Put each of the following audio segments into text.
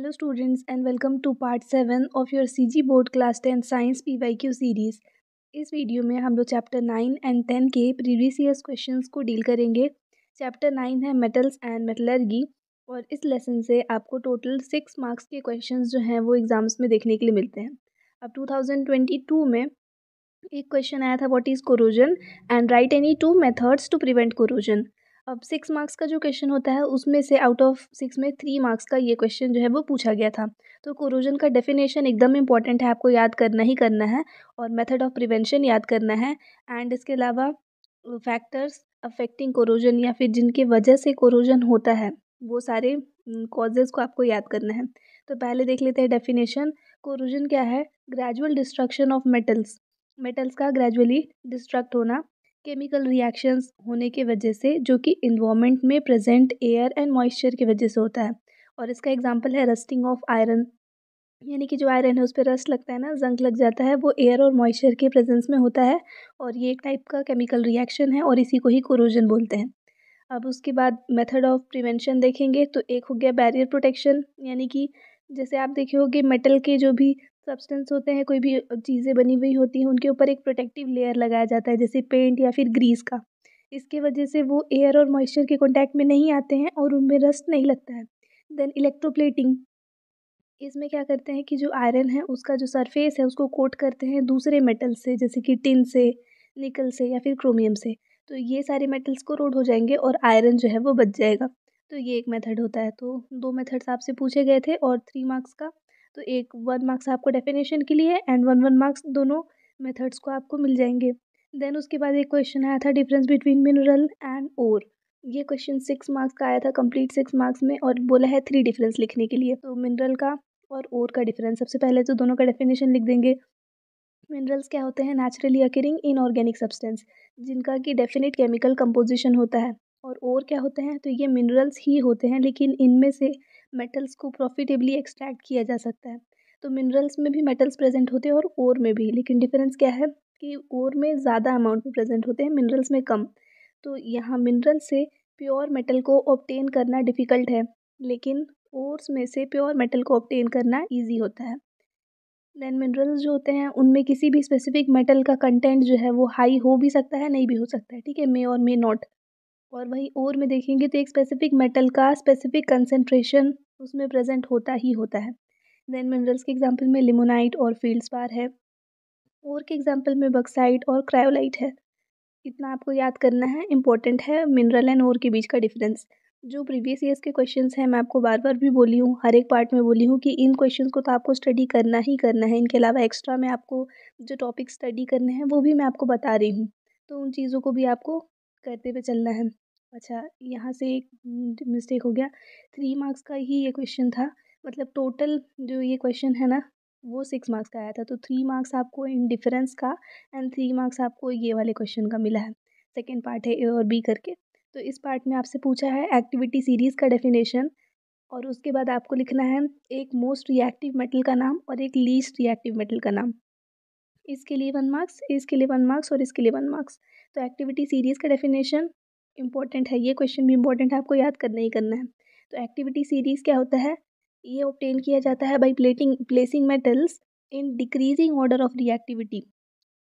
Hello students and welcome to part 7 of your CG Board Class 10 Science PYQ series। इस video में हम लोग chapter 9 and 10 के previous years questions को deal करेंगे। चैप्टर 9 है मेटल्स एंड मेटलर्जी और इस लेसन से आपको टोटल 6 मार्क्स के क्वेश्चंस जो हैं वो एग्जाम्स में देखने के लिए मिलते हैं। अब 2022 में एक क्वेश्चन आया था what is corrosion and write any 2 methods to prevent corrosion. अब 6 मार्क्स का जो क्वेश्चन होता है उसमें से आउट ऑफ 6 में 3 मार्क्स का ये क्वेश्चन जो है वो पूछा गया था। तो कोरोजन का डेफिनेशन एकदम इंपॉर्टेंट है, आपको याद करना ही करना है और मेथड ऑफ प्रिवेंशन याद करना है एंड इसके अलावा फैक्टर्स अफेक्टिंग कोरोजन या फिर जिनके वजह से कोरोजन होता है वो सारे कॉजेज़ को आपको याद करना है। तो पहले देख लेते हैं डेफिनेशन। कोरोजन क्या है? ग्रेजुअल डिस्ट्रक्शन ऑफ मेटल्स का ग्रेजुअली डिस्ट्रक्ट होना केमिकल रिएक्शंस होने की वजह से जो कि इन्वायरमेंट में प्रेजेंट एयर एंड मॉइस्चर की वजह से होता है। और इसका एग्जांपल है रस्टिंग ऑफ आयरन, यानी कि जो आयरन है उस पर रस्ट लगता है ना, जंग लग जाता है, वो एयर और मॉइस्चर के प्रेजेंस में होता है और ये एक टाइप का केमिकल रिएक्शन है और इसी को ही कोरोजन बोलते हैं। अब उसके बाद मेथड ऑफ प्रिवेंशन देखेंगे तो एक हो गया बैरियर प्रोटेक्शन, यानी कि जैसे आप देखे होगे मेटल के जो भी सब्सटेंस होते हैं, कोई भी चीज़ें बनी हुई होती हैं, उनके ऊपर एक प्रोटेक्टिव लेयर लगाया जाता है जैसे पेंट या फिर ग्रीस का। इसके वजह से वो एयर और मॉइस्चर के कॉन्टैक्ट में नहीं आते हैं और उनमें रस्ट नहीं लगता है। देन इलेक्ट्रोप्लेटिंग, इसमें क्या करते हैं कि जो आयरन है उसका जो सरफेस है उसको कोट करते हैं दूसरे मेटल से, जैसे कि टिन से, निकल से या फिर क्रोमियम से। तो ये सारे मेटल्स कोरोड हो जाएंगे और आयरन जो है वो बच जाएगा। तो ये एक मेथड होता है। तो 2 मेथड्स आपसे पूछे गए थे और 3 मार्क्स का, तो एक 1 मार्क्स आपको डेफिनेशन के लिए एंड 1 मार्क्स दोनों मेथड्स को आपको मिल जाएंगे। देन उसके बाद एक क्वेश्चन आया था difference between mineral and or. ये क्वेश्चन 6 मार्क्स का आया था, कंप्लीट 6 मार्क्स में, और बोला है 3 डिफरेंस लिखने के लिए। तो मिनरल का और ओर का डिफरेंस, सबसे पहले तो दोनों का डेफिनेशन लिख देंगे। मिनरल्स क्या होते हैं? नेचुरली अकरिंग इनऑर्गेनिक सब्सटेंस, जिनका कि डेफिनेट केमिकल कंपोजिशन होता है। और ओर क्या होते हैं? तो ये मिनरल्स ही होते हैं लेकिन इनमें से मेटल्स को प्रॉफिटेबली एक्सट्रैक्ट किया जा सकता है। तो मिनरल्स में भी मेटल्स प्रेजेंट होते हैं और ओर में भी, लेकिन डिफरेंस क्या है कि ओर में ज़्यादा अमाउंट में प्रेजेंट होते हैं, मिनरल्स में कम। तो यहाँ मिनरल से प्योर मेटल को ऑब्टेन करना डिफ़िकल्ट है, लेकिन ओर्स में से प्योर मेटल को ऑब्टेन करना ईजी होता है। देन मिनरल्स जो होते हैं उनमें किसी भी स्पेसिफिक मेटल का कंटेंट जो है वो हाई हो भी सकता है, नहीं भी हो सकता है, ठीक है, मे और मे नॉट। और वहीं ओर में देखेंगे तो एक स्पेसिफिक मेटल का स्पेसिफिक कंसेंट्रेशन उसमें प्रेजेंट होता ही होता है। देन मिनरल्स के एग्जांपल में लिमोनाइट और फील्ड्सपार है। ओर के एग्जांपल में बक्साइट और क्रायोलाइट है। इतना आपको याद करना है, इंपॉर्टेंट है मिनरल एंड ओर के बीच का डिफरेंस। जो प्रीवियस ईयर्स के क्वेश्चंस हैं मैं आपको बार बार भी बोली हूँ, हर एक पार्ट में बोली हूँ कि इन क्वेश्चंस को तो आपको स्टडी करना ही करना है। इनके अलावा एक्स्ट्रा में आपको जो टॉपिक स्टडी करने हैं वो भी मैं आपको बता रही हूँ, तो उन चीज़ों को भी आपको करते हुए चलना है। अच्छा, यहाँ से एक मिस्टेक हो गया, 3 मार्क्स का ही ये क्वेश्चन था, मतलब टोटल जो ये क्वेश्चन है ना वो 6 मार्क्स का आया था। तो 3 मार्क्स आपको इन डिफरेंस का एंड 3 मार्क्स आपको ये वाले क्वेश्चन का मिला है। सेकेंड पार्ट है ए और बी करके। तो इस पार्ट में आपसे पूछा है एक्टिविटी सीरीज़ का डेफिनेशन और उसके बाद आपको लिखना है एक मोस्ट रिएक्टिव मेटल का नाम और एक लीस्ट रिएक्टिव मेटल का नाम। इसके लिए 1 मार्क्स, इसके लिए 1 मार्क्स और इसके लिए 1 मार्क्स। तो एक्टिविटी सीरीज़ का डेफिनेशन इंपॉर्टेंट है, ये क्वेश्चन भी इंपॉर्टेंट है, आपको याद करना ही करना है। तो एक्टिविटी सीरीज़ क्या होता है? ये ऑब्टेन किया जाता है by placing metals in decreasing order of reactivity.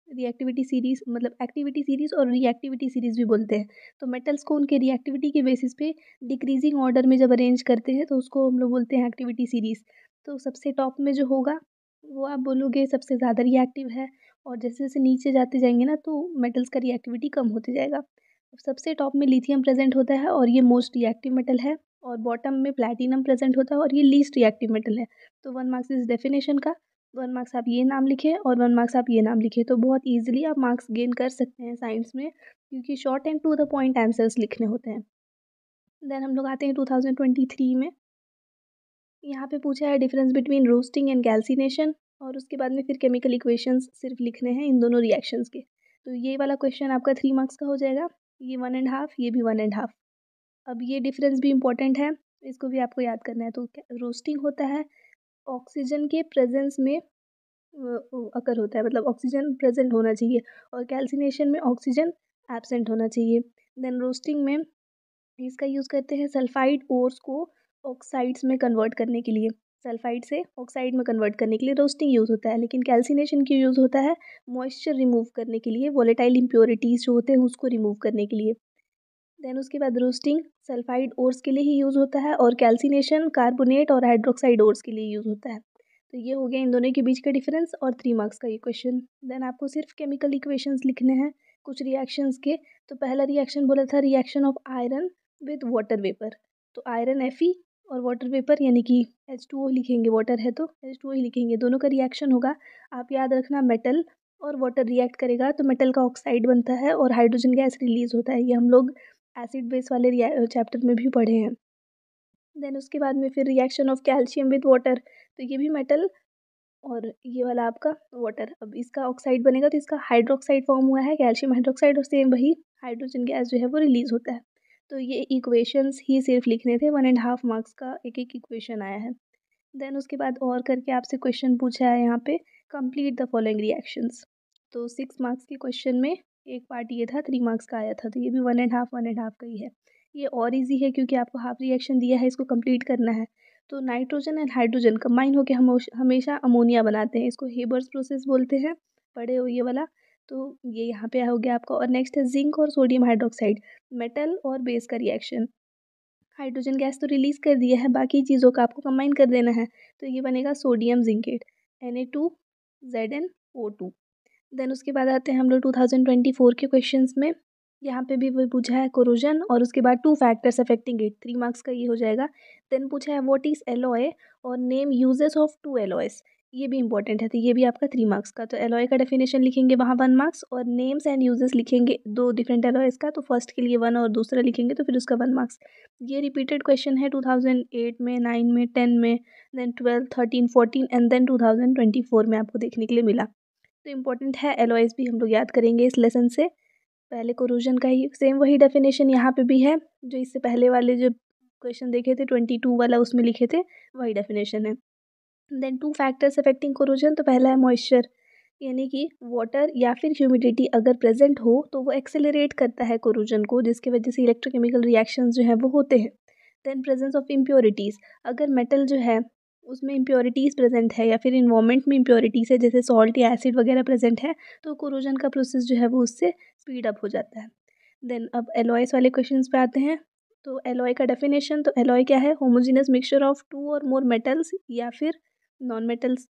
Reactivity series मतलब एक्टिविटी सीरीज़ और रिएक्टिविटी सीरीज़ भी बोलते हैं। तो मेटल्स को उनके रिएक्टिविटी के बेसिस पे डिक्रीजिंग ऑर्डर में जब अरेंज करते हैं तो उसको हम लोग बोलते हैं एक्टिविटी सीरीज़। तो सबसे टॉप में जो होगा वो आप बोलोगे सबसे ज़्यादा रिएक्टिव है, और जैसे जैसे नीचे जाते जाएंगे ना तो मेटल्स का रिएक्टिविटी कम होते जाएगा। अब सबसे टॉप में लिथियम प्रेजेंट होता है और ये मोस्ट रिएक्टिव मेटल है, और बॉटम में प्लैटिनम प्रेजेंट होता है और ये लीस्ट रिएक्टिव मेटल है। तो 1 मार्क्स इस डेफिनेशन का, 1 मार्क्स आप ये नाम लिखें और 1 मार्क्स आप ये नाम लिखें, तो बहुत ईजिली आप मार्क्स गेन कर सकते हैं साइंस में, क्योंकि short and to the point answers लिखने होते हैं। देन हम लोग आते हैं 2023 में। यहाँ पे पूछा है difference between roasting and calcination, और उसके बाद में फिर केमिकल इक्वेशंस सिर्फ लिखने हैं इन दोनों रिएक्शंस के। तो ये वाला क्वेश्चन आपका 3 मार्क्स का हो जाएगा, ये 1 एंड हाफ, ये भी 1 एंड हाफ। अब ये डिफरेंस भी इंपॉर्टेंट है, इसको भी आपको याद करना है। तो रोस्टिंग होता है ऑक्सीजन के प्रेजेंस में अकर होता है, मतलब ऑक्सीजन प्रेजेंट होना चाहिए, और कैल्सिनेशन में ऑक्सीजन एब्सेंट होना चाहिए। देन रोस्टिंग में इसका यूज़ करते हैं सल्फाइड ओर्स को ऑक्साइड्स में कन्वर्ट करने के लिए। सल्फाइड से ऑक्साइड में कन्वर्ट करने के लिए रोस्टिंग यूज़ होता है, लेकिन कैल्सिनेशन क्यों यूज़ होता है? मॉइस्चर रिमूव करने के लिए, वोलेटाइल इम्प्योरिटीज़ जो होते हैं उसको रिमूव करने के लिए। देन उसके बाद रोस्टिंग सल्फाइड ओर्स के लिए ही यूज़ होता है और कैल्सिनेशन कार्बोनेट और हाइड्रोक्साइड ओर्स के लिए यूज़ होता है। तो ये हो गया इन दोनों के बीच का डिफरेंस और 3 मार्क्स का ये क्वेश्चन। देन आपको सिर्फ केमिकल इक्वेशंस लिखने हैं कुछ रिएक्शंस के। तो पहला रिएक्शन बोला था reaction of iron with water vapour. तो आयरन Fe और वाटर वेपर यानी कि H2O लिखेंगे, वाटर है तो H2O ही लिखेंगे, दोनों का रिएक्शन होगा। आप याद रखना मेटल और वाटर रिएक्ट करेगा तो मेटल का ऑक्साइड बनता है और हाइड्रोजन गैस रिलीज होता है। ये हम लोग एसिड बेस वाले चैप्टर में भी पढ़े हैं। देन उसके बाद में फिर reaction of calcium with water, तो ये भी मेटल और ये वाला आपका वाटर। अब इसका ऑक्साइड बनेगा तो इसका हाइड्रोक्साइड फॉर्म हुआ है, कैल्शियम हाइड्रोक्साइड, और सेम वही हाइड्रोजन गैस जो है वो रिलीज होता है। तो ये इक्वेशंस ही सिर्फ लिखने थे, 1.5 मार्क्स का एक एक इक्वेशन आया है। देन उसके बाद और करके आपसे क्वेश्चन पूछा है यहाँ पे, कंप्लीट द फॉलोइंग रिएक्शंस। तो 6 मार्क्स के क्वेश्चन में एक पार्ट ये था, 3 मार्क्स का आया था, तो ये भी 1.5 का ही है। ये और इजी है क्योंकि आपको हाफ रिएक्शन दिया है, इसको कंप्लीट करना है। तो नाइट्रोजन एंड हाइड्रोजन कंबाइन होकर हम हमेशा अमोनिया बनाते हैं, इसको हेबर्स प्रोसेस बोलते हैं, पढ़े हो ये वाला। तो ये यहाँ पे हो गया आपका। और नेक्स्ट है जिंक और सोडियम हाइड्रोक्साइड, मेटल और बेस का रिएक्शन। हाइड्रोजन गैस तो रिलीज कर दिया है, बाकी चीज़ों का आपको कंबाइन कर देना है। तो ये बनेगा सोडियम जिंकेट, Na2ZnO2। देन उसके बाद आते हैं हम लोग 2024 के क्वेश्चंस में। यहाँ पे भी वही पूछा है कोरोजन और उसके बाद 2 फैक्टर्स अफेक्टिंग इट, 3 मार्क्स का ये हो जाएगा। देन पूछा है व्हाट इज एलॉय और नेम यूजेस ऑफ 2 एलॉयस, ये भी इंपॉर्टेंट है, तो ये भी आपका 3 मार्क्स का। तो एलॉय का डेफिनेशन लिखेंगे वहाँ 1 मार्क्स और नेम्स एंड यूजेस लिखेंगे 2 डिफरेंट एलॉयस का, तो फर्स्ट के लिए 1 और दूसरा लिखेंगे तो फिर उसका 1 मार्क्स। ये रिपीटेड क्वेश्चन है 2008 में, 9 में, 10 में, देन 12, 13, 14 एंड देन 2024 में आपको देखने के लिए मिला। तो इम्पोर्टेंट है, एलॉयज़ भी हम लोग याद करेंगे इस लेसन से। पहले कोरोजन का ही सेम वही डेफिनेशन यहाँ पे भी है, जो इससे पहले वाले जो क्वेश्चन देखे थे 22 वाला उसमें लिखे थे, वही डेफिनेशन है। देन 2 फैक्टर्स अफेक्टिंग कोरोजन, तो पहला है मॉइस्चर, यानी कि वाटर या फिर ह्यूमिडिटी अगर प्रेजेंट हो तो वो एक्सेलरेट करता है कोरोजन को, जिसकी वजह से इलेक्ट्रोकेमिकल रिएक्शंस जो है वो होते हैं। देन प्रेजेंस ऑफ इम्प्योरिटीज़, अगर मेटल जो है उसमें इम्प्योरिटीज़ प्रेजेंट है या फिर इन्वायरमेंट में इम्प्योरिटीज़ है जैसे सॉल्ट या एसिड वगैरह प्रेजेंट है, तो कोरोजन का प्रोसेस जो है वो उससे स्पीड अप हो जाता है। देन अब एलॉयस वाले क्वेश्चंस पे आते हैं। तो एलॉय का डेफिनेशन, तो एलॉय क्या है? होमोजेनस मिक्सचर ऑफ 2 और मोर मेटल्स या फिर नॉन मेटल्स,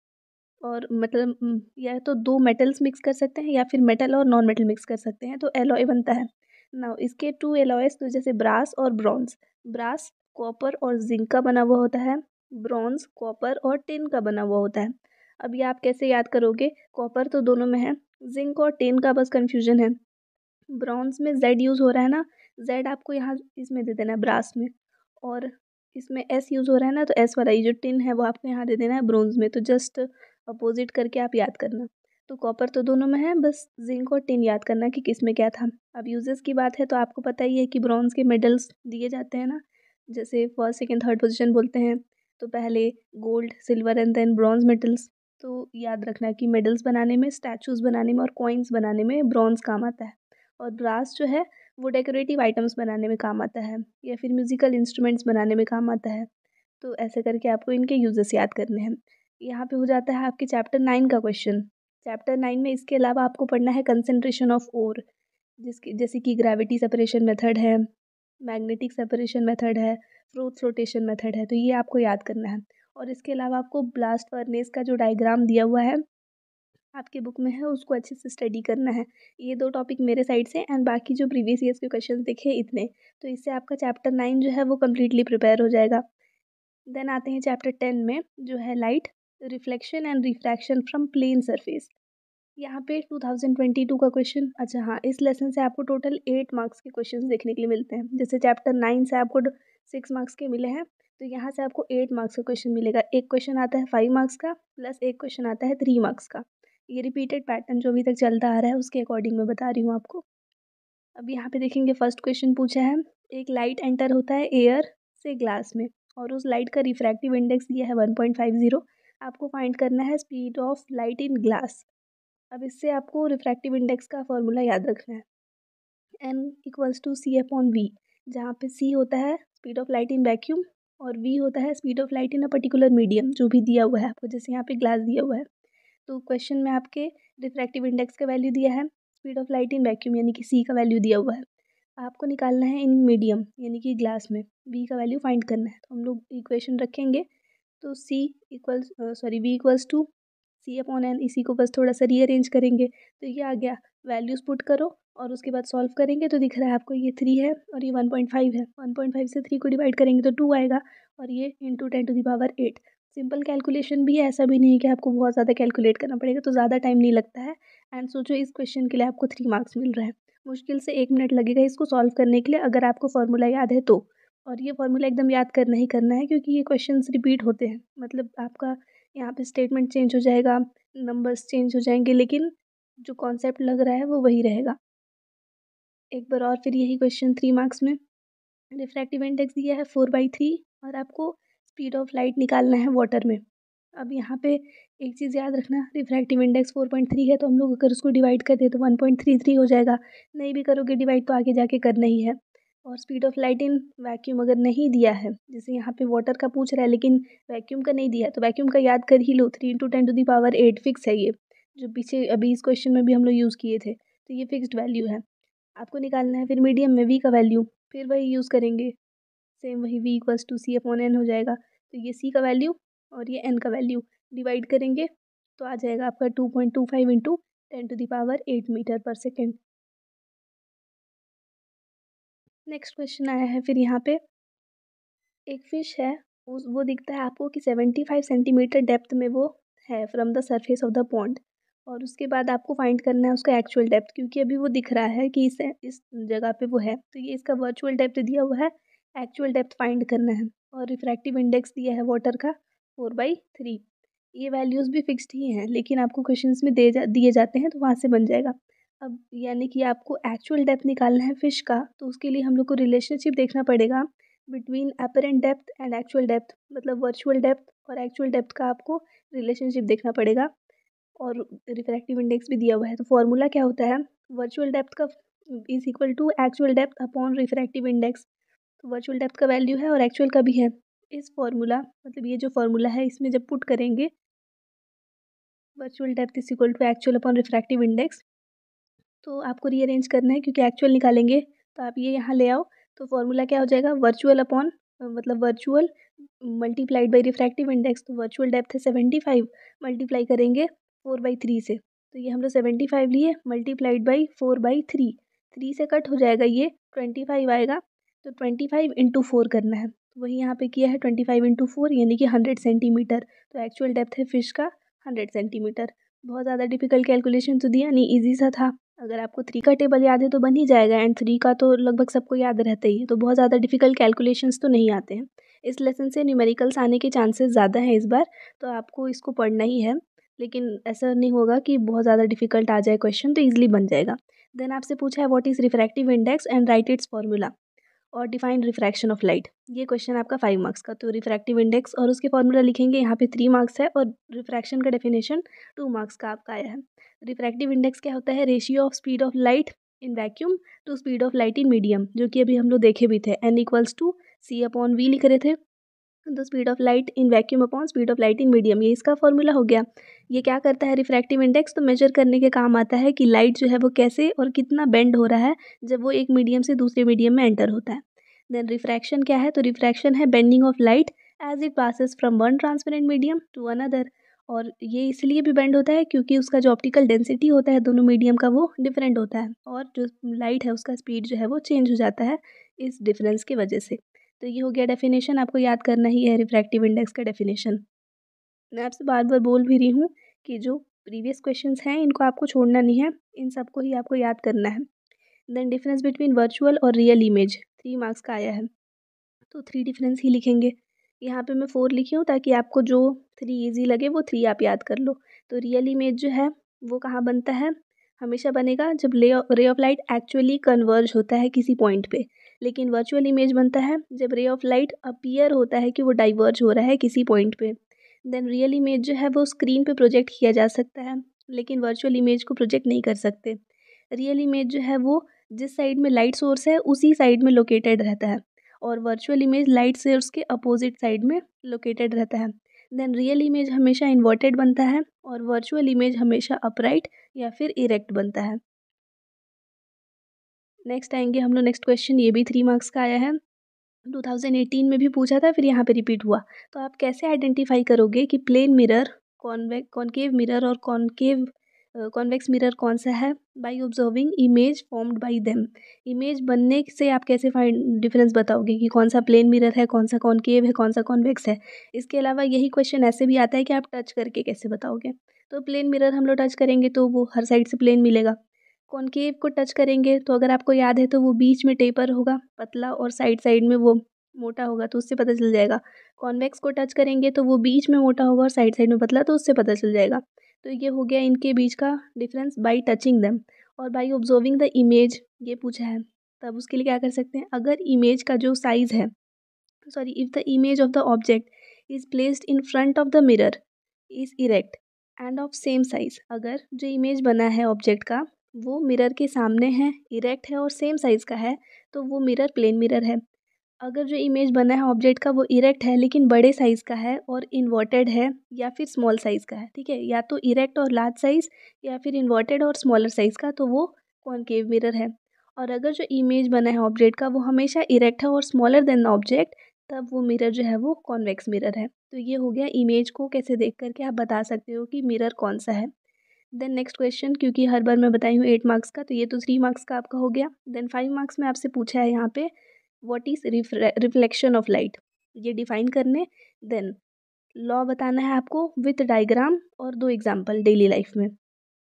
और मतलब या तो 2 मेटल्स मिक्स कर सकते हैं या फिर मेटल और नॉन मेटल मिक्स कर सकते हैं, तो एलॉय बनता है। नाउ इसके 2 एलॉयस, तो जैसे ब्रास और ब्रॉन्ज, ब्रास कॉपर और जिंक का बना हुआ होता है, ब्रॉन्ज कॉपर और टिन का बना हुआ होता है। अब ये आप कैसे याद करोगे? कॉपर तो दोनों में है, जिंक और टिन का बस कन्फ्यूजन है। ब्रॉन्ज में जेड यूज़ हो रहा है ना, जेड आपको यहाँ इसमें दे देना है ब्रास में, और इसमें एस यूज़ हो रहा है ना, तो एस वाला ये जो टिन है वो आपको यहाँ दे देना है ब्रोंज में, तो जस्ट अपोजिट करके आप याद करना। तो कॉपर तो दोनों में है, बस जिंक और टिन याद करना कि किस में क्या था। अब यूजेस की बात है तो आपको पता ही है कि ब्रॉन्ज के मेडल्स दिए जाते हैं ना, जैसे फर्स्ट सेकेंड थर्ड पोजीशन बोलते हैं, तो पहले gold silver and then bronze medals. तो याद रखना कि मेडल्स बनाने में, स्टैचूज़ बनाने में और कॉइन्स बनाने में ब्रॉन्ज काम आता है। और ब्रास जो है वो डेकोरेटिव आइटम्स बनाने में काम आता है या फिर म्यूज़िकल इंस्ट्रूमेंट्स बनाने में काम आता है। तो ऐसे करके आपको इनके यूजेस याद करने हैं। यहाँ पे हो जाता है आपके चैप्टर 9 का क्वेश्चन। चैप्टर 9 में इसके अलावा आपको पढ़ना है कंसंट्रेशन ऑफ ओर, जिसकी जैसे कि ग्रेविटी सेपरेशन मेथड है, मैग्नेटिक सेपरेशन मेथड है, फ्लोटेशन मेथड है, तो ये आपको याद करना है। और इसके अलावा आपको ब्लास्ट फर्नेस का जो डायग्राम दिया हुआ है आपके बुक में है, उसको अच्छे से स्टडी करना है। ये 2 टॉपिक मेरे साइड से एंड बाकी जो प्रीवियस ईयर्स के क्वेश्चंस देखे इतने, तो इससे आपका चैप्टर 9 जो है वो कम्प्लीटली प्रिपेयर हो जाएगा। देन आते हैं चैप्टर 10 में, जो है light reflection and refraction from plane surface. यहाँ पे 2022 का क्वेश्चन, अच्छा हाँ, इस लेसन से आपको टोटल 8 मार्क्स के क्वेश्चंस देखने के लिए मिलते हैं। जैसे चैप्टर 9 से आपको 6 मार्क्स के मिले हैं, तो यहाँ से आपको 8 मार्क्स का क्वेश्चन मिलेगा। एक क्वेश्चन आता है 5 मार्क्स का प्लस एक क्वेश्चन आता है 3 मार्क्स का। ये रिपीटेड पैटर्न जो अभी तक चलता आ रहा है उसके अकॉर्डिंग मैं बता रही हूँ आपको। अब यहाँ पे देखेंगे फर्स्ट क्वेश्चन पूछा है, एक लाइट एंटर होता है एयर से ग्लास में और उस लाइट का रिफ्रैक्टिव इंडेक्स दिया है 1.50। आपको फाइंड करना है speed of light in glass. अब इससे आपको रिफ्रैक्टिव इंडेक्स का फॉर्मूला याद रखना है, n = c/v, जहाँ पे c होता है speed of light in vacuum और v होता है speed of light in a particular medium, जो भी दिया हुआ है आपको, जैसे यहाँ पे ग्लास दिया हुआ है। तो क्वेश्चन में आपके रिफ्रैक्टिव इंडेक्स का वैल्यू दिया है, speed of light in vacuum यानी कि c का वैल्यू दिया हुआ है। आपको निकालना है इन मीडियम यानी कि ग्लास में v का वैल्यू फाइंड करना है। तो हम लोग इक्वेशन रखेंगे, तो v इक्वल्स टू c/n, इसी को बस थोड़ा सा रीअरेंज करेंगे तो ये आ गया। वैल्यूज़ पुट करो और उसके बाद सॉल्व करेंगे तो दिख रहा है आपको ये 3 है और ये 1.5 है। 1.5 से 3 को डिवाइड करेंगे तो 2 आएगा और ये इंटू 10⁸ सिंपल कैलकुलेशन भी है, ऐसा भी नहीं है कि आपको बहुत ज़्यादा कैलकुलेट करना पड़ेगा, तो ज़्यादा टाइम नहीं लगता है। एंड सोचो इस क्वेश्चन के लिए आपको 3 मार्क्स मिल रहा है। मुश्किल से 1 मिनट लगेगा इसको सॉल्व करने के लिए, अगर आपको फार्मूला याद है तो। और ये फार्मूला एकदम याद करना ही करना है, क्योंकि ये क्वेश्चंस रिपीट होते हैं, मतलब आपका यहाँ पे स्टेटमेंट चेंज हो जाएगा, नंबर्स चेंज हो जाएंगे, लेकिन जो कॉन्सेप्ट लग रहा है वो वही रहेगा। एक बार और फिर यही क्वेश्चन 3 मार्क्स में। रिफ्रैक्टिव इंडेक्स दिया है 4/3 और आपको स्पीड ऑफ लाइट निकालना है वाटर में। अब यहाँ पे एक चीज़ याद रखना, रिफ्रैक्टिव इंडेक्स 4.3 है, तो हम लोग अगर उसको डिवाइड कर दें तो 1.33 हो जाएगा। नहीं भी करोगे डिवाइड तो आगे जाके करना ही है। और speed of light in vacuum अगर नहीं दिया है, जैसे यहाँ पे वाटर का पूछ रहा है लेकिन वैक्यूम का नहीं दिया है, तो वैक्यूम का याद कर ही लो, 3 × 10⁸ फिक्स है ये, जो पीछे अभी इस क्वेश्चन में भी हम लोग यूज़ किए थे, तो ये फिक्स्ड वैल्यू है। आपको निकालना है फिर मीडियम में v का वैल्यू, फिर वही यूज़ करेंगे, सेम वही v इक्वल्स टू c/n हो जाएगा। तो ये c का वैल्यू और ये n का वैल्यू डिवाइड करेंगे तो आ जाएगा आपका 2.25 इंटू 10⁸ मीटर पर सेकेंड। नेक्स्ट क्वेश्चन आया है फिर यहाँ पे, एक फिश है, वो दिखता है आपको कि 75 सेंटीमीटर डेप्थ में वो है from the surface of the pond, और उसके बाद आपको फाइंड करना है उसका एक्चुअल डेप्थ, क्योंकि अभी वो दिख रहा है कि इस जगह पे वो है, तो ये इसका वर्चुअल डेप्थ दिया हुआ है, एक्चुअल डेप्थ फाइंड करना है। और रिफ्रैक्टिव इंडेक्स दिया है वाटर का 4/3। ये वैल्यूज़ भी फिक्स्ड ही हैं, लेकिन आपको क्वेश्चंस में दिए जाते हैं तो वहाँ से बन जाएगा। अब यानी कि आपको एक्चुअल डेप्थ निकालना है फिश का, तो उसके लिए हम लोग को रिलेशनशिप देखना पड़ेगा between apparent depth and actual depth, मतलब वर्चुअल डेप्थ और एक्चुअल डेप्थ का आपको रिलेशनशिप देखना पड़ेगा। और रिफ्रैक्टिव इंडेक्स भी दिया हुआ है, तो फॉर्मूला क्या होता है, वर्चुअल डेप्थ का is equal to actual depth upon refractive index. तो वर्चुअल डेप्थ का वैल्यू है और एक्चुअल का भी है। इस फॉर्मूला, मतलब ये जो फॉर्मूला है, इसमें जब पुट करेंगे virtual depth is equal to actual upon refractive index, तो आपको रीअरेंज करना है, क्योंकि एक्चुअल निकालेंगे तो आप ये यहाँ ले आओ, तो फॉर्मूला क्या हो जाएगा, वर्चुअल अपॉन मतलब virtual multiplied by refractive index. तो वर्चुअल डेप्थ है 75, मल्टीप्लाई करेंगे 4/3 से, तो ये हम लोग 75 लिए मल्टीप्लाइड बाई 4/3, 3 से कट हो जाएगा, ये 25 आएगा, तो 25 इंटू 4 करना है, तो वही यहाँ पे किया है 25 इंटू 4 यानी कि 100 सेंटीमीटर। तो एक्चुअल डेप्थ है फिश का 100 सेंटीमीटर। बहुत ज़्यादा डिफिकल्ट कैलकुलेशन तो दिया नहीं, ईजी सा था। अगर आपको 3 का टेबल याद है तो बन ही जाएगा, एंड 3 का तो लगभग सबको याद रहता ही है, तो बहुत ज़्यादा डिफिकल्ट कैलकुलेशंस तो नहीं आते हैं। इस लेसन से न्यूमेरिकल्स आने के चांसेस ज़्यादा हैं इस बार, तो आपको इसको पढ़ना ही है, लेकिन ऐसा नहीं होगा कि बहुत ज़्यादा डिफिकल्ट आ जाए क्वेश्चन, तो ईजिली बन जाएगा। देन आपसे पूछा है what is refractive index and right it's formula और डिफाइन रिफ्रैक्शन ऑफ लाइट। ये क्वेश्चन आपका 5 मार्क्स का, तो रिफ्रैक्टिव इंडेक्स और उसके फॉर्मूला लिखेंगे, यहाँ पे 3 मार्क्स है, और रिफ्रैक्शन का डेफिनेशन 2 मार्क्स का आपका आया है। रिफ्रैक्टिव इंडेक्स क्या होता है, ratio of speed of light in vacuum to speed of light in medium, जो कि अभी हम लोग देखे भी थे, n इक्वल्स टू c/v लिख रहे थे, तो speed of light in vacuum upon speed of light in medium, ये इसका फॉर्मूला हो गया। ये क्या करता है रिफ्रैक्टिव इंडेक्स, तो मेजर करने के काम आता है कि लाइट जो है वो कैसे और कितना बेंड हो रहा है जब वो एक मीडियम से दूसरे मीडियम में एंटर होता है। देन रिफ्रैक्शन क्या है, तो रिफ्रैक्शन है bending of light as it passes from one transparent medium to another, और ये इसलिए भी बेंड होता है क्योंकि उसका जो ऑप्टिकल डेंसिटी होता है दोनों मीडियम का वो डिफरेंट होता है, और जो लाइट है उसका स्पीड जो है वो चेंज हो जाता है इस डिफरेंस की वजह से। तो ये हो गया डेफिनेशन, आपको याद करना ही है रिफ्रैक्टिव इंडेक्स का डेफिनेशन। मैं आपसे बार बार बोल भी रही हूँ कि जो प्रीवियस क्वेश्चंस हैं इनको आपको छोड़ना नहीं है, इन सबको ही आपको याद करना है। देन डिफरेंस बिटवीन वर्चुअल और रियल इमेज 3 मार्क्स का आया है, तो 3 डिफरेंस ही लिखेंगे। यहाँ पे मैं 4 लिखी हूँ ताकि आपको जो 3 ईजी लगे वो 3 आप याद कर लो। तो रियल इमेज जो है वो कहाँ बनता है, हमेशा बनेगा जब ray of light actually converge होता है किसी पॉइंट पे, लेकिन वर्चुअल इमेज बनता है जब रे ऑफ लाइट अपीयर होता है कि वो डाइवर्ज हो रहा है किसी पॉइंट पे। देन रियल इमेज जो है वो स्क्रीन पे प्रोजेक्ट किया जा सकता है, लेकिन वर्चुअल इमेज को प्रोजेक्ट नहीं कर सकते। रियल इमेज जो है वो जिस साइड में लाइट सोर्स है उसी साइड में लोकेटेड रहता है, और वर्चुअल इमेज लाइट सोर्स के अपोजिट साइड में लोकेटेड रहता है। देन रियल इमेज हमेशा इन्वर्टेड बनता है और वर्चुअल इमेज हमेशा अपराइट या फिर इरेक्ट बनता है। नेक्स्ट आएंगे हम लोग नेक्स्ट क्वेश्चन, ये भी 3 मार्क्स का आया है, 2018 में भी पूछा था, फिर यहाँ पे रिपीट हुआ। तो आप कैसे आइडेंटिफाई करोगे कि प्लेन मिरर, कॉनकेव मिरर और कॉन्वेक्स मिरर कौन सा है? By observing image formed by them. Image बनने से आप कैसे डिफरेंस बताओगे कि कौन सा प्लेन मिरर है, कौन सा कॉनकेव है, कौन सा कॉन्वेक्स है। इसके अलावा यही क्वेश्चन ऐसे भी आता है कि आप टच करके कैसे बताओगे। तो प्लेन मिरर हम लोग टच करेंगे तो वो हर साइड से प्लेन मिलेगा। कॉनकेव को टच करेंगे तो अगर आपको याद है तो वो बीच में टेपर होगा पतला और साइड साइड में वो मोटा होगा, तो उससे पता चल जाएगा। कॉन्वेक्स को टच करेंगे तो वो बीच में मोटा होगा और साइड साइड में पतला, तो उससे पता चल जाएगा। तो ये हो गया इनके बीच का डिफरेंस बाई टचिंग देम। और बाई ऑब्जर्विंग द इमेज ये पूछा है, तब उसके लिए क्या कर सकते हैं, अगर इमेज का जो साइज़ है, sorry, if the image of the object is placed in front of the mirror is erect end of same size. अगर जो इमेज बना है ऑब्जेक्ट का वो मिरर के सामने है, इरेक्ट है और सेम साइज़ का है, तो वो मिरर प्लेन मिरर है। अगर जो इमेज बना है ऑब्जेक्ट का वो इरेक्ट है लेकिन बड़े साइज़ का है और इन्वर्टेड है या फिर स्मॉल साइज़ का है, ठीक है, या तो इरेक्ट और लार्ज साइज़ या फिर इन्वर्टेड और स्मॉलर साइज़ का, तो वो कॉनकेव मिरर है। और अगर जो इमेज बना है ऑब्जेक्ट का वो हमेशा इरेक्ट है और स्मॉलर देन द ऑब्जेक्ट, तब वो मिरर जो है वो कॉन्वेक्स मिरर है। तो ये हो गया इमेज को कैसे देख करके आप बता सकते हो कि मिरर कौन सा है। देन नेक्स्ट क्वेश्चन, क्योंकि हर बार मैं बताई हूँ 8 मार्क्स का, तो ये तो 3 मार्क्स का आपका हो गया। देन 5 मार्क्स में आपसे पूछा है यहाँ पे what is reflection of light, ये डिफाइन करने। देन लॉ बताना है आपको विथ डायग्राम और 2 एग्जांपल डेली लाइफ में।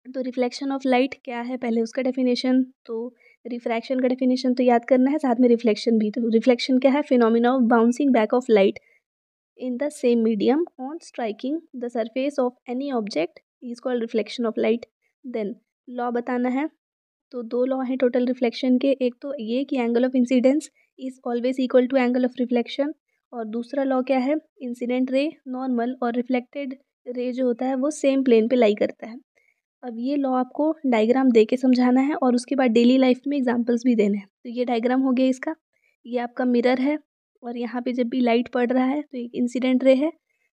तो रिफ्लेक्शन ऑफ लाइट क्या है, पहले उसका डेफिनेशन। तो रिफ्रैक्शन का डेफिनेशन तो याद करना है, साथ में रिफ्लेक्शन भी। तो रिफ्लेक्शन क्या है, phenomena of bouncing back of light in the same medium on striking the surface of any object is called reflection of light. Then law बताना है, तो 2 लॉ हैं टोटल रिफ्लेक्शन के, एक तो ये कि angle of incidence is always equal to angle of reflection, और दूसरा लॉ क्या है, इंसिडेंट रे नॉर्मल और रिफ्लेक्टेड रे जो होता है वो सेम प्लेन पे लाई करता है। अब ये लॉ आपको डायग्राम दे के समझाना है और उसके बाद डेली लाइफ में एग्जांपल्स भी देने हैं। तो ये डायग्राम हो गया इसका, ये आपका मिरर है और यहाँ पे जब भी लाइट पड़ रहा है तो एक इंसिडेंट रे है,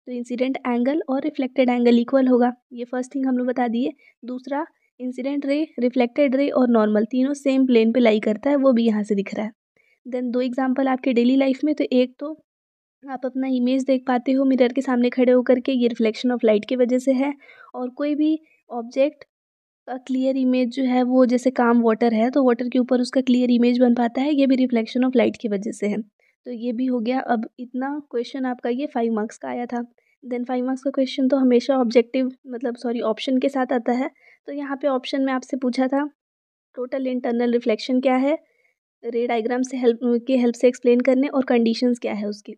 तो इंसिडेंट एंगल और रिफ्लेक्टेड एंगल इक्वल होगा, ये फर्स्ट थिंग हम लोग बता दिए। दूसरा, इंसिडेंट रे, रिफ्लेक्टेड रे और नॉर्मल तीनों सेम प्लेन पे लाई करता है, वो भी यहाँ से दिख रहा है। देन 2 एग्जाम्पल आपके डेली लाइफ में, तो एक तो आप अपना इमेज देख पाते हो मिरर के सामने खड़े होकर के, ये रिफ्लेक्शन ऑफ लाइट की वजह से है। और कोई भी ऑब्जेक्ट का क्लियर इमेज जो है वो जैसे काम वाटर है तो वाटर के ऊपर उसका क्लियर इमेज बन पाता है, ये भी रिफ्लेक्शन ऑफ लाइट की वजह से है। तो ये भी हो गया। अब इतना क्वेश्चन आपका ये 5 मार्क्स का आया था। देन 5 मार्क्स का क्वेश्चन तो हमेशा ऑब्जेक्टिव मतलब सॉरी ऑप्शन के साथ आता है। तो यहाँ पे ऑप्शन में आपसे पूछा था टोटल इंटरनल रिफ्लेक्शन क्या है, रे डायग्राम से हेल्प से एक्सप्लेन करने, और कंडीशंस क्या है उसकी।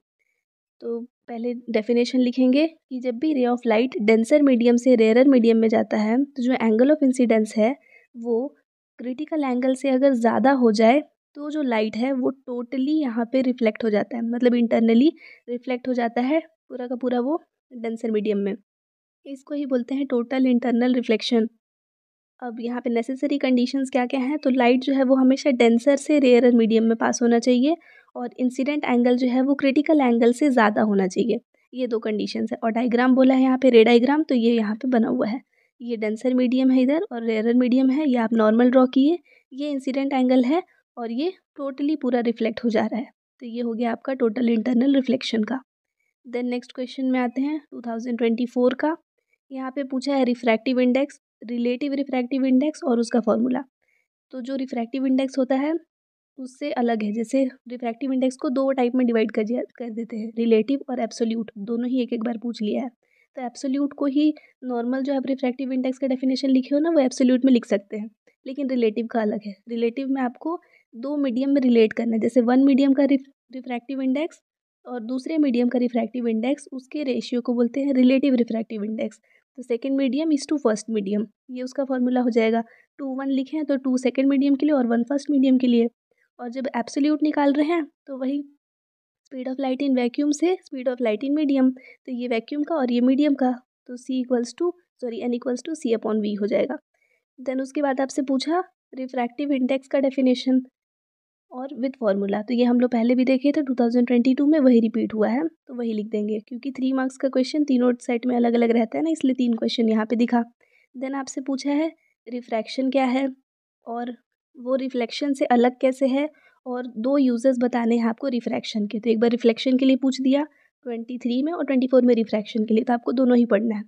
तो पहले डेफिनेशन लिखेंगे कि जब भी ray of light denser medium से रेयर मीडियम में जाता है तो जो एंगल ऑफ इंसिडेंस है वो क्रिटिकल एंगल से अगर ज़्यादा हो जाए तो जो लाइट है वो टोटली यहाँ पे रिफ्लेक्ट हो जाता है, मतलब इंटरनली रिफ्लेक्ट हो जाता है पूरा का पूरा वो डेंसर मीडियम में। इसको ही बोलते हैं टोटल इंटरनल रिफ्लेक्शन। अब यहाँ पे नेसेसरी कंडीशंस क्या क्या हैं, तो लाइट जो है वो हमेशा डेंसर से रेयर मीडियम में पास होना चाहिए और इंसिडेंट एंगल जो है वो क्रिटिकल एंगल से ज़्यादा होना चाहिए, ये 2 कंडीशंस है। और डायग्राम बोला है यहाँ पे रे डायग्राम, तो ये यहाँ पे बना हुआ है, ये डेंसर मीडियम है इधर और रेयर मीडियम है, ये आप नॉर्मल ड्रॉ किए, ये इंसिडेंट एंगल है और ये टोटली पूरा रिफ्लेक्ट हो जा रहा है। तो ये हो गया आपका टोटल इंटरनल रिफ्लेक्शन का। देन नेक्स्ट क्वेश्चन में आते हैं 2024 का। यहाँ पे पूछा है refractive index, relative refractive index और उसका फॉर्मूला। तो जो रिफ्रैक्टिव इंडेक्स होता है उससे अलग है, जैसे रिफ्रैक्टिव इंडेक्स को 2 टाइप में डिवाइड कर देते हैं, रिलेटिव और एब्सोल्यूट, दोनों ही एक एक बार पूछ लिया है। तो एब्सोल्यूट को ही नॉर्मल जो आप रिफ्रैक्टिव इंडेक्स का डेफिनेशन लिखे हो ना वो एब्सोल्यूट में लिख सकते हैं, लेकिन रिलेटिव का अलग है। रिलेटिव में आपको 2 मीडियम में रिलेट करना है, जैसे 1 मीडियम का रिफ्रैक्टिव इंडेक्स और दूसरे मीडियम का रिफ्रैक्टिव इंडेक्स, उसके रेशियो को बोलते हैं रिलेटिव रिफ्रैक्टिव इंडेक्स। तो second medium is to first medium, ये उसका फॉर्मूला हो जाएगा। 2 1 लिखे हैं तो 2 सेकेंड मीडियम के लिए और 1 फर्स्ट मीडियम के लिए। और जब एब्सोल्यूट निकाल रहे हैं तो वही speed of light in vacuum से speed of light in medium, तो ये वैक्यूम का और ये मीडियम का, तो n equals to c upon v हो जाएगा। देन उसके बाद आपसे पूछा रिफ्रैक्टिव इंडेक्स का डेफिनेशन, और विद फार्मूला। तो ये हम लोग पहले भी देखे थे 2022 में, वही रिपीट हुआ है तो वही लिख देंगे, क्योंकि 3 मार्क्स का क्वेश्चन तीनों सेट में अलग अलग रहता है ना, इसलिए 3 क्वेश्चन यहाँ पे दिखा। देन आपसे पूछा है रिफ्रैक्शन क्या है और वो रिफ्लेक्शन से अलग कैसे है, और 2 यूजेस बताने हैं आपको रिफ्रैक्शन के। तो एक बार रिफ्लेक्शन के लिए पूछ दिया 23 में, और 24 में रिफ्रैक्शन के लिए, तो आपको दोनों ही पढ़ना है।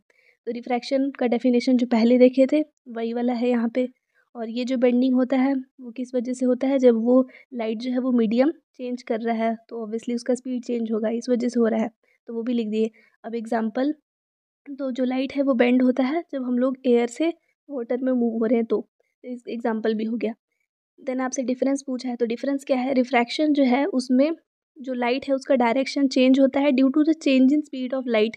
तो रिफ्रैक्शन का डेफिनेशन जो पहले देखे थे वही वाला है यहाँ पे। और ये जो बेंडिंग होता है वो किस वजह से होता है, जब वो लाइट जो है वो मीडियम चेंज कर रहा है तो ऑब्वियसली उसका स्पीड चेंज होगा, इस वजह से हो रहा है, तो वो भी लिख दिए। अब एग्जाम्पल, तो जो लाइट है वो बेंड होता है जब हम लोग एयर से वाटर में मूव हो रहे हैं, तो इस एग्जाम्पल भी हो गया। देन आपसे डिफरेंस पूछा है, तो डिफरेंस क्या है, रिफ्रैक्शन जो है उसमें जो लाइट है उसका डायरेक्शन चेंज होता है due to the change in speed of light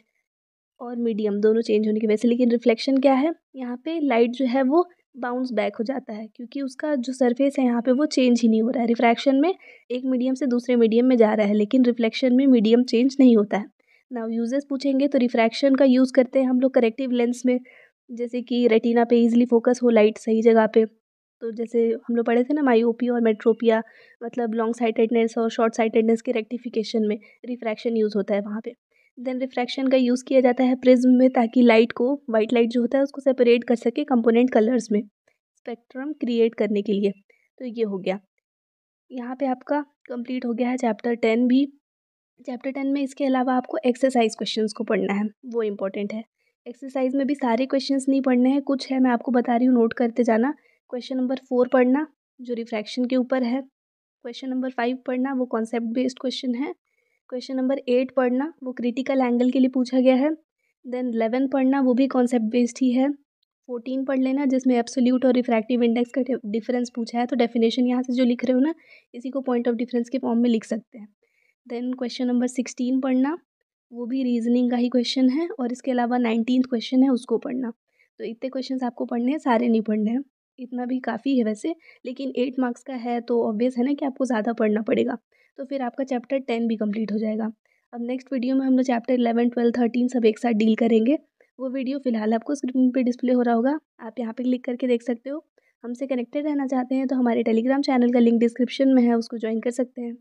और मीडियम दोनों चेंज होने की वजह से। लेकिन रिफ्लेक्शन क्या है, यहाँ पे लाइट जो है वो बाउंस बैक हो जाता है, क्योंकि उसका जो सरफेस है यहाँ पे वो चेंज ही नहीं हो रहा है। रिफ्रैक्शन में एक मीडियम से दूसरे मीडियम में जा रहा है, लेकिन रिफ्लेक्शन में मीडियम चेंज नहीं होता है। नाउ यूजेस पूछेंगे, तो रिफ्रैक्शन का यूज़ करते हैं हम लोग करेक्टिव लेंस में, जैसे कि रेटिना पे इजीली फोकस हो लाइट सही जगह पे। तो जैसे हम लोग पढ़े थे ना मायोपिया और मेट्रोपिया, मतलब लॉन्ग साइटेडनेस और शॉर्ट साइटेडनेस के रेक्टिफिकेशन में रिफ्रैक्शन यूज़ होता है वहाँ पे। देन रिफ्रैक्शन का यूज़ किया जाता है प्रिज्म में, ताकि लाइट को, वाइट लाइट जो होता है उसको सेपरेट कर सके कंपोनेंट कलर्स में, स्पेक्ट्रम क्रिएट करने के लिए। तो ये हो गया, यहाँ पे आपका कंप्लीट हो गया है चैप्टर 10 भी। चैप्टर 10 में इसके अलावा आपको एक्सरसाइज क्वेश्चंस को पढ़ना है, वो इंपॉर्टेंट है। एक्सरसाइज में भी सारे क्वेश्चंस नहीं पढ़ने हैं, कुछ है मैं आपको बता रही हूँ, नोट करते जाना। क्वेश्चन नंबर 4 पढ़ना जो रिफ्रैक्शन के ऊपर है। क्वेश्चन नंबर 5 पढ़ना, वो कॉन्सेप्ट बेस्ड क्वेश्चन है। क्वेश्चन नंबर 8 पढ़ना, वो क्रिटिकल एंगल के लिए पूछा गया है। देन 11 पढ़ना, वो भी कॉन्सेप्ट बेस्ड ही है। 14 पढ़ लेना, जिसमें एब्सोल्यूट और रिफ्रैक्टिव इंडेक्स का डिफरेंस पूछा है, तो डेफिनेशन यहाँ से जो लिख रहे हो ना, इसी को पॉइंट ऑफ डिफरेंस के फॉर्म में लिख सकते हैं। देन क्वेश्चन नंबर 16 पढ़ना, वो भी रीजनिंग का ही क्वेश्चन है, और इसके अलावा 19th क्वेश्चन है उसको पढ़ना। तो इतने क्वेश्चंस आपको पढ़ने हैं, सारे नहीं पढ़ने हैं, इतना भी काफ़ी है वैसे, लेकिन 8 मार्क्स का है तो ऑब्वियस है ना कि आपको ज़्यादा पढ़ना पड़ेगा। तो फिर आपका चैप्टर 10 भी कंप्लीट हो जाएगा। अब नेक्स्ट वीडियो में हम लोग चैप्टर 11, 12, 13 सब एक साथ डील करेंगे। वो वीडियो फिलहाल आपको स्क्रीन पे डिस्प्ले हो रहा होगा, आप यहाँ पे क्लिक करके देख सकते हो। हमसे कनेक्टेड रहना चाहते हैं तो हमारे टेलीग्राम चैनल का लिंक डिस्क्रिप्शन में है, उसको ज्वाइन कर सकते हैं।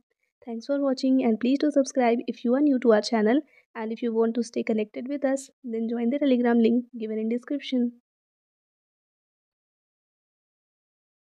Thanks for watching, and please do subscribe if you are new to our channel, and if you want to stay connected with us, then join the Telegram link given in description.